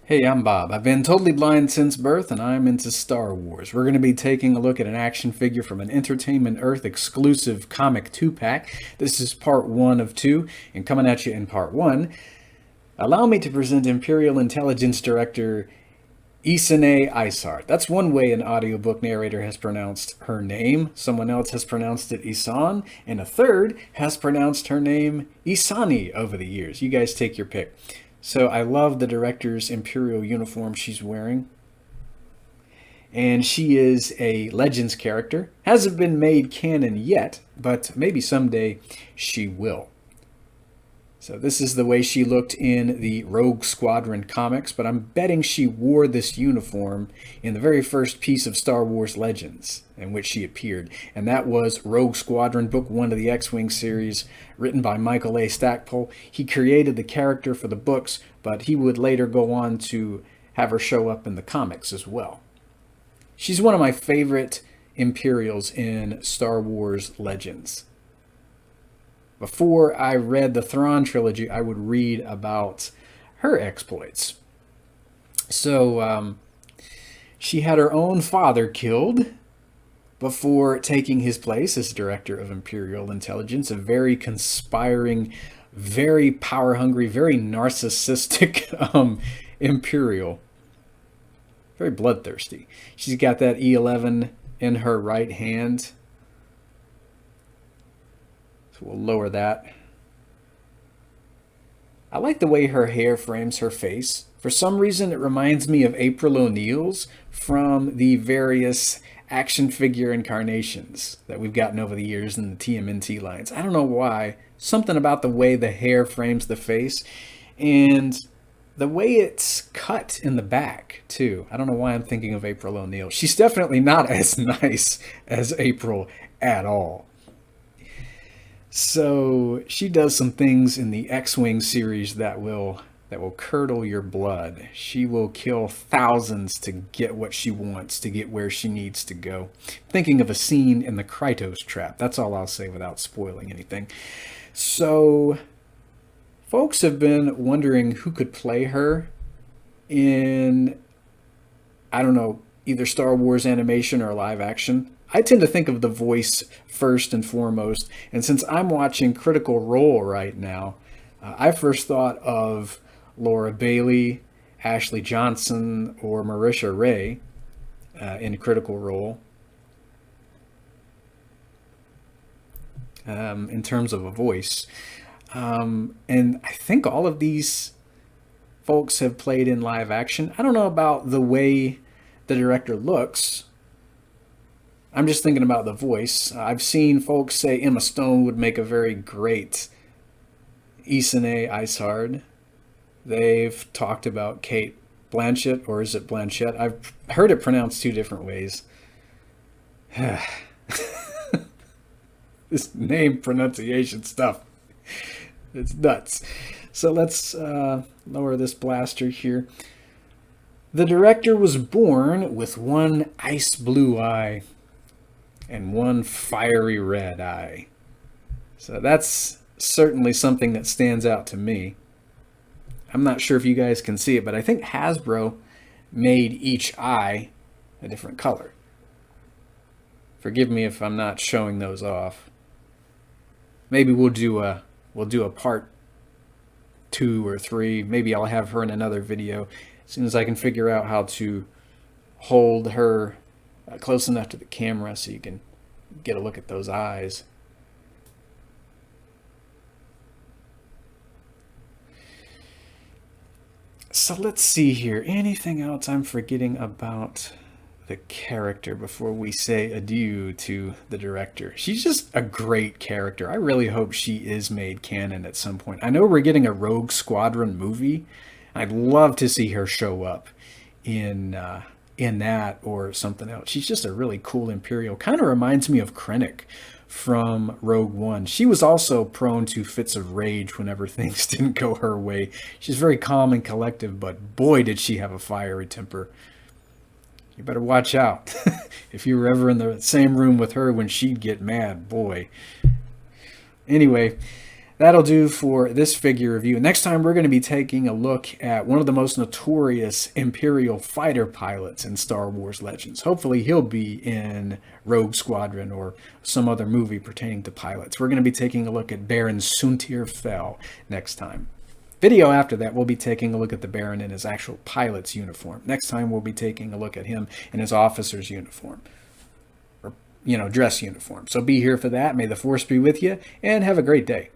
Hey, I'm Bob. I've been totally blind since birth, and I'm into Star Wars. We're going to be taking a look at an action figure from an Entertainment Earth exclusive comic 2-pack. This is part 1 of 2, and coming at you in part 1, allow me to present Imperial Intelligence Director Ysanne Isard. That's one way an audiobook narrator has pronounced her name. Someone else has pronounced it Ysanne, and a third has pronounced her name Ysanne over the years. You guys take your pick. So I love the director's Imperial uniform she's wearing. And she is a Legends character. Hasn't been made canon yet, but maybe someday she will. So this is the way she looked in the Rogue Squadron comics, but I'm betting she wore this uniform in the very first piece of Star Wars Legends in which she appeared. And that was Rogue Squadron, Book 1 of the X-Wing series, written by Michael A. Stackpole. He created the character for the books, but he would later go on to have her show up in the comics as well. She's one of my favorite Imperials in Star Wars Legends. Before I read the Thrawn trilogy, I would read about her exploits. So she had her own father killed before taking his place as director of Imperial Intelligence, a very conspiring, very power-hungry, very narcissistic Imperial. Very bloodthirsty. She's got that E11 in her right hand. So we'll lower that. I like the way her hair frames her face. For some reason, it reminds me of April O'Neil's from the various action figure incarnations that we've gotten over the years in the TMNT lines. I don't know why. Something about the way the hair frames the face and the way it's cut in the back, too. I don't know why I'm thinking of April O'Neil. She's definitely not as nice as April at all. So she does some things in the X-Wing series that will curdle your blood. She will kill thousands to get what she wants, to get where she needs to go. Thinking of a scene in the Krytos trap. That's all I'll say without spoiling anything. So folks have been wondering who could play her in, I don't know, either Star Wars animation or live action. I tend to think of the voice first and foremost, and since I'm watching Critical Role right now, I first thought of Laura Bailey, Ashley Johnson, or Marisha Ray in Critical Role in terms of a voice. And I think all of these folks have played in live action. I don't know about the way the director looks. I'm just thinking about the voice. I've seen folks say Emma Stone would make a very great Ysanne Isard. They've talked about Kate Blanchett, or is it Blanchett? I've heard it pronounced two different ways. This name pronunciation stuff. It's nuts. So let's lower this blaster here. The director was born with one ice blue eye and one fiery red eye. So that's certainly something that stands out to me. I'm not sure if you guys can see it, but I think Hasbro made each eye a different color. Forgive me if I'm not showing those off. Maybe we'll do a part 2 or 3. Maybe I'll have her in another video as soon as I can figure out how to hold her close enough to the camera so you can get a look at those eyes. So let's see here. Anything else I'm forgetting about the character before we say adieu to the director? She's just a great character. I really hope she is made canon at some point. I know we're getting a Rogue Squadron movie. I'd love to see her show up in that or something else. She's just a really cool Imperial. Kind of reminds me of Krennic from Rogue One. She was also prone to fits of rage whenever things didn't go her way. She's very calm and collective, but boy, did she have a fiery temper. You better watch out. If you were ever in the same room with her when she'd get mad, boy. Anyway, that'll do for this figure review. Next time, we're going to be taking a look at one of the most notorious Imperial fighter pilots in Star Wars Legends. Hopefully, he'll be in Rogue Squadron or some other movie pertaining to pilots. We're going to be taking a look at Baron Suntir Fel next time. Video after that, we'll be taking a look at the Baron in his actual pilot's uniform. Next time, we'll be taking a look at him in his officer's uniform. Or, dress uniform. So be here for that. May the Force be with you, and have a great day.